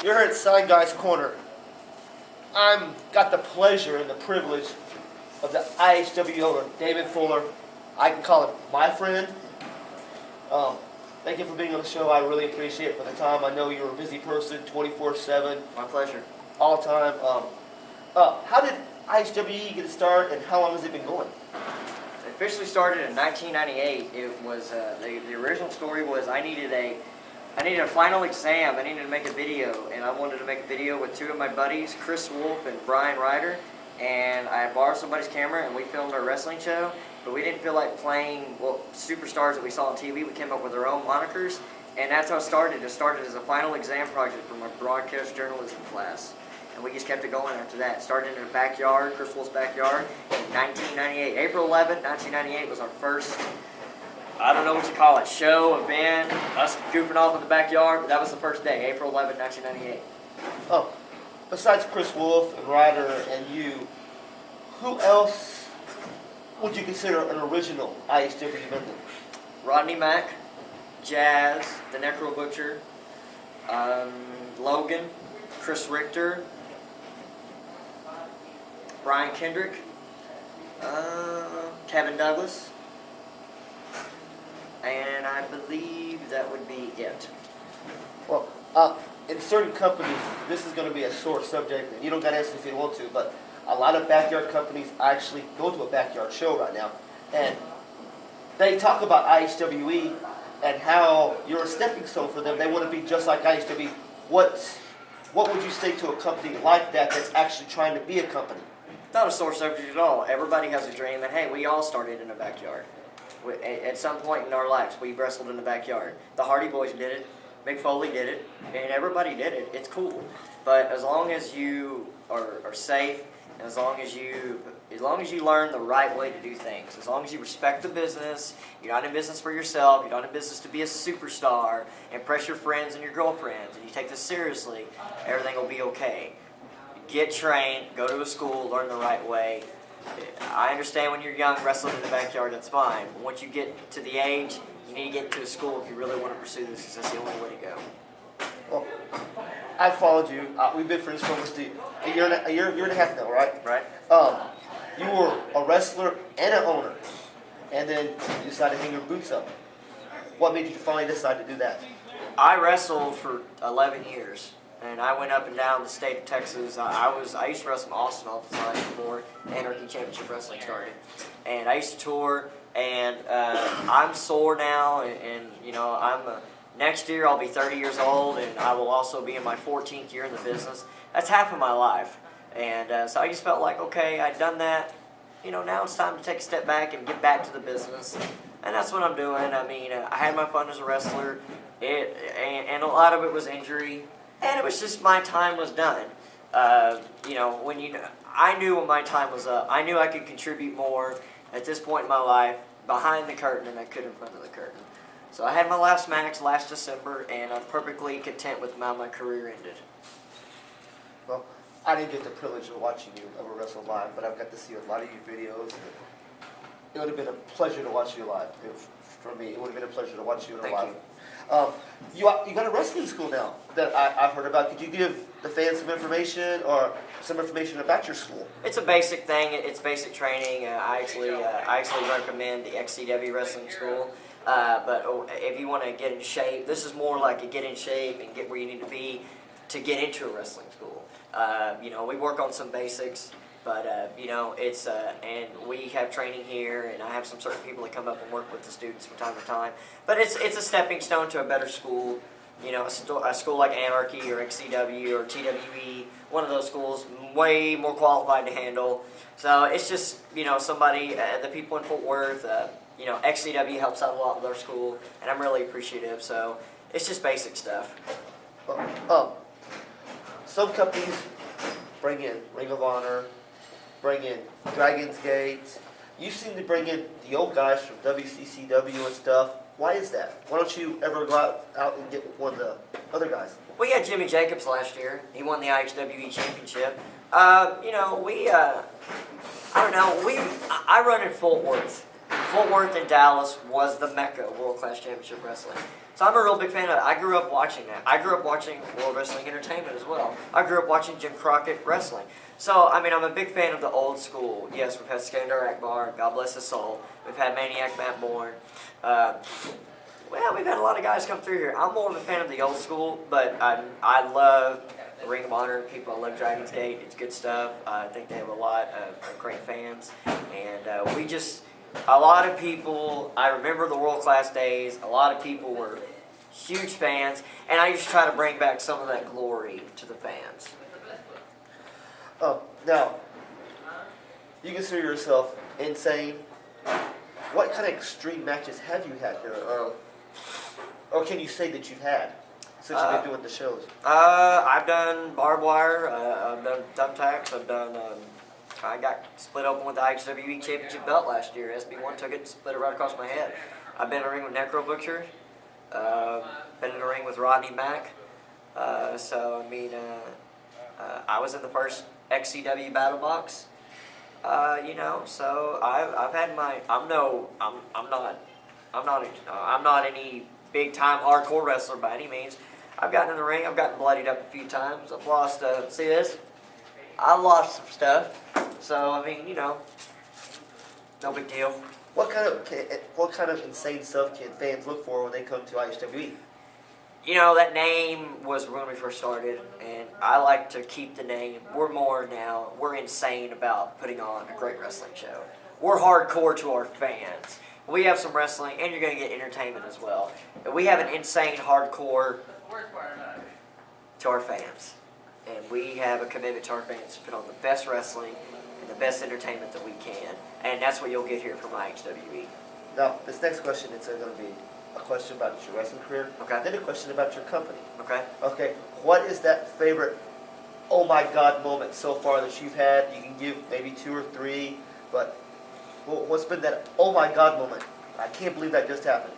You're here at Side Guy's Corner. I'm got the pleasure and the privilege of the IHWE owner, David Fuller. I can call him my friend. Thank you for being on the show. I really appreciate it for the time. I know you're a busy person, 24/7. My pleasure. All the time. How did IHWE get started, and how long has it been going? It officially started in 1998. It was the original story was I needed a final exam. I needed to make a video, and I wanted to make a video with two of my buddies, Chris Wolf and Brian Ryder. And I borrowed somebody's camera, and we filmed our wrestling show. But we didn't feel like playing superstars that we saw on TV. We came up with our own monikers, and that's how it started. It started as a final exam project from our broadcast journalism class. And we just kept it going after that. It started in a backyard, Chris Wolf's backyard, in 1998. April 11th, 1998 was our first, I don't know what you call it, show, event, us goofing off in the backyard, but that was the first day, April 11th, 1998. Oh, besides Chris Wolf and Ryder and you, who else would you consider an original IHWE member? Rodney Mack, Jazz, the Necro Butcher, Logan, Chris Richter, Brian Kendrick, Kevin Douglas, and I believe that would be it. Well, in certain companies, this is going to be a sore subject, and you don't got to answer if you don't want to, but a lot of backyard companies actually go to a backyard show right now, and they talk about IHWE and how you're a stepping stone for them. They want to be just like IHWE. What would you say to a company like that that's actually trying to be a company? Not a sore subject at all. Everybody has a dream, and hey, we all started in a backyard. At some point in our lives, we wrestled in the backyard. The Hardy Boys did it, Mick Foley did it, and everybody did it. It's cool. But as long as you are safe, and as long as you learn the right way to do things, as long as you respect the business, you're not in business for yourself, you're not in business to be a superstar, impress your friends and your girlfriends, and you take this seriously, everything will be okay. Get trained, go to a school, learn the right way. I understand when you're young, wrestling in the backyard, that's fine. But once you get to the age, you need to get to a school if you really want to pursue this, because that's the only way to go. Well, I followed you. We've been friends for almost a year and a half now, right? Right. You were a wrestler and an owner, and then you decided to hang your boots up. What made you finally decide to do that? I wrestled for 11 years, and I went up and down the state of Texas. I used to wrestle in Austin all the time before Anarchy Championship Wrestling started, and I used to tour. And I'm sore now, and you know next year I'll be 30 years old, and I will also be in my 14th year in the business. That's half of my life, and so I just felt like, okay, I'd done that. You know, now it's time to take a step back and get back to the business, and that's what I'm doing. I mean, I had my fun as a wrestler, and a lot of it was injury, and it was just my time was done. You know, I knew when my time was up. I knew I could contribute more at this point in my life behind the curtain than I could in front of the curtain. So I had my last match last December, and I'm perfectly content with how my career ended. Well, I didn't get the privilege of watching you ever wrestle live, but I've got to see a lot of your videos. It would have been a pleasure to watch you live. For me, it would have been a pleasure to watch you live. Thank you. You got a wrestling school now that I've heard about. Could you give the fans some information about your school? It's a basic thing. It's basic training. I actually recommend the XCW Wrestling School. But if you want to get in shape, this is more like a get in shape and get where you need to be to get into a wrestling school. You know, we work on some basics, but you know, it's and we have training here, and I have some certain people that come up and work with the students from time to time. But it's a stepping stone to a better school. You know, a school like Anarchy or XCW or TWE, one of those schools, way more qualified to handle. So it's just, you know, somebody, the people in Fort Worth, you know, XCW helps out a lot with our school, and I'm really appreciative. So it's just basic stuff. Some companies bring in Ring of Honor, bring in Dragon's Gate. You seem to bring in the old guys from WCCW and stuff. Why is that? Why don't you ever go out and get one of the other guys? We had Jimmy Jacobs last year. He won the IHWE championship. You know, I run in Fort Worth. Fort Worth and Dallas was the mecca of world-class championship wrestling. So So I'm a real big fan of it. I grew up watching that. I grew up watching World Wrestling Entertainment as well. I grew up watching Jim Crockett Wrestling. So, I mean, I'm a big fan of the old school. Yes, we've had Skandar Akbar, God bless his soul. We've had Maniac Matt Bourne. Well, we've had a lot of guys come through here. I'm more of a fan of the old school, but I love Ring of Honor people. I love Dragon's Gate. It's good stuff. I think they have a lot of great fans. And a lot of people, I remember the World Class days, a lot of people were huge fans, and I used to try to bring back some of that glory to the fans. Now, you consider yourself insane. What kind of extreme matches have you had here? Or can you say that you've had since you've been doing the shows? I've done barbed wire, I've done thumbtacks, I got split open with the IHWE Championship belt last year. SB1 took it and split it right across my head. I've been in a ring with Necro Butcher, been in a ring with Rodney Mack. I was in the first XCW battle box. So I've had my. I'm not any big time hardcore wrestler by any means. I've gotten in the ring. I've gotten bloodied up a few times. I've lost. See this? I lost some stuff. So I mean, no big deal. What kind of insane stuff can fans look for when they come to IHWE? That name was when we first started, and I like to keep the name. We're insane about putting on a great wrestling show. We're hardcore to our fans. We have some wrestling, and you're going to get entertainment as well. We have an insane hardcore to our fans. And we have a commitment to our fans to put on the best wrestling and the best entertainment that we can. And that's what you'll get here from IHWE. Now, this next question is going to be a question about your wrestling career. Okay. Then a question about your company. Okay. Okay. What is that favorite, oh my God moment so far that you've had? You can give maybe 2 or 3, but what's been that oh my God moment? I can't believe that just happened.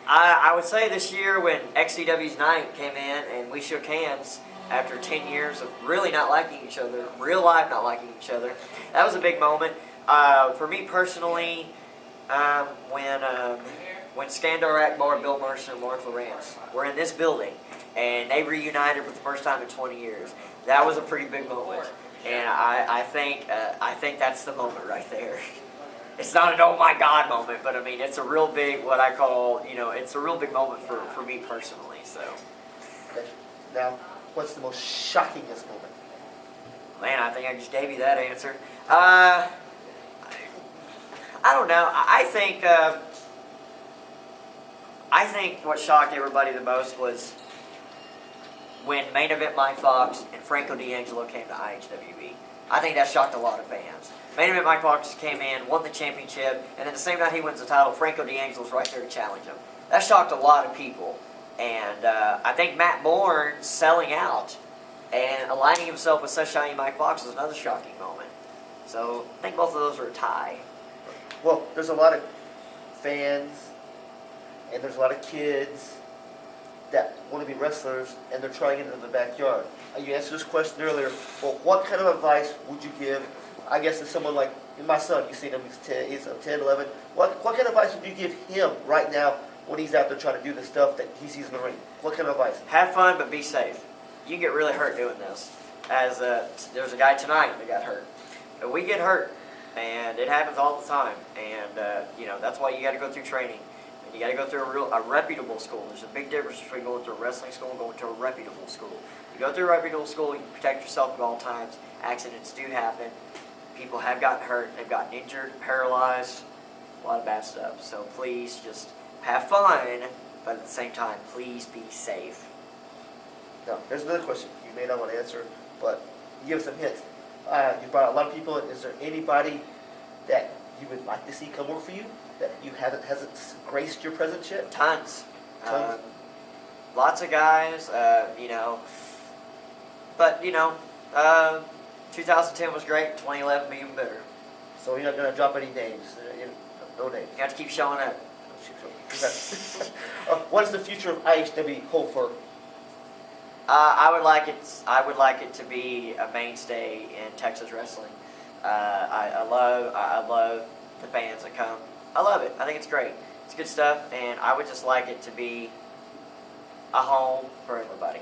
I would say this year when XCW's night came in and we shook hands after 10 years of really not liking each other, real life not liking each other. That was a big moment. For me personally, when Skandar Akbar, Bill Mercer, and Mark Lawrence were in this building and they reunited for the first time in 20 years, that was a pretty big moment. And I think that's the moment right there. It's not an oh my God moment, but I mean it's a real big, what I call, it's a real big moment for me personally. So. Okay. Now, what's the most shockingest moment? Man, I think I just gave you that answer. I don't know. I think what shocked everybody the most was when Main Event Mike Fox and Franco D'Angelo came to IHWE. I think that shocked a lot of fans. Main Event Mike Fox came in, won the championship, and then the same night he wins the title, Franco D'Angelo's right there to challenge him. That shocked a lot of people. And I think Matt Bourne selling out and aligning himself with such shiny Mike Fox was another shocking moment. So I think both of those are a tie. Well, there's a lot of fans and there's a lot of kids that want to be wrestlers and they're trying it in the backyard. You answered this question earlier. Well, what kind of advice would you give, I guess, to someone like my son? You see him, he's 10, 11. What kind of advice would you give him right now when he's out there trying to do the stuff that he sees in the ring? What kind of advice? Have fun, but be safe. You can get really hurt doing this. There was a guy tonight that got hurt. But we get hurt, and it happens all the time. And that's why you got to go through training. And you got to go through a reputable school. There's a big difference between going to a wrestling school and going to a reputable school. You go through a reputable school, you protect yourself at all times. Accidents do happen. People have gotten hurt. They've gotten injured, paralyzed, a lot of bad stuff. So please just have fun, but at the same time, please be safe. Now, there's another question you may not want to answer, but give us some hints. You brought a lot of people in. Is there anybody that you would like to see come work for you that hasn't graced your presence yet? Tons. Tons. Lots of guys, But, 2010 was great. 2011 be even better. So you're not going to drop any names? No names. You have to keep showing up. What does the future of IHW hold for? I would like it to be a mainstay in Texas wrestling. I love the fans that come. I love it. I think it's great. It's good stuff, and I would just like it to be a home for everybody.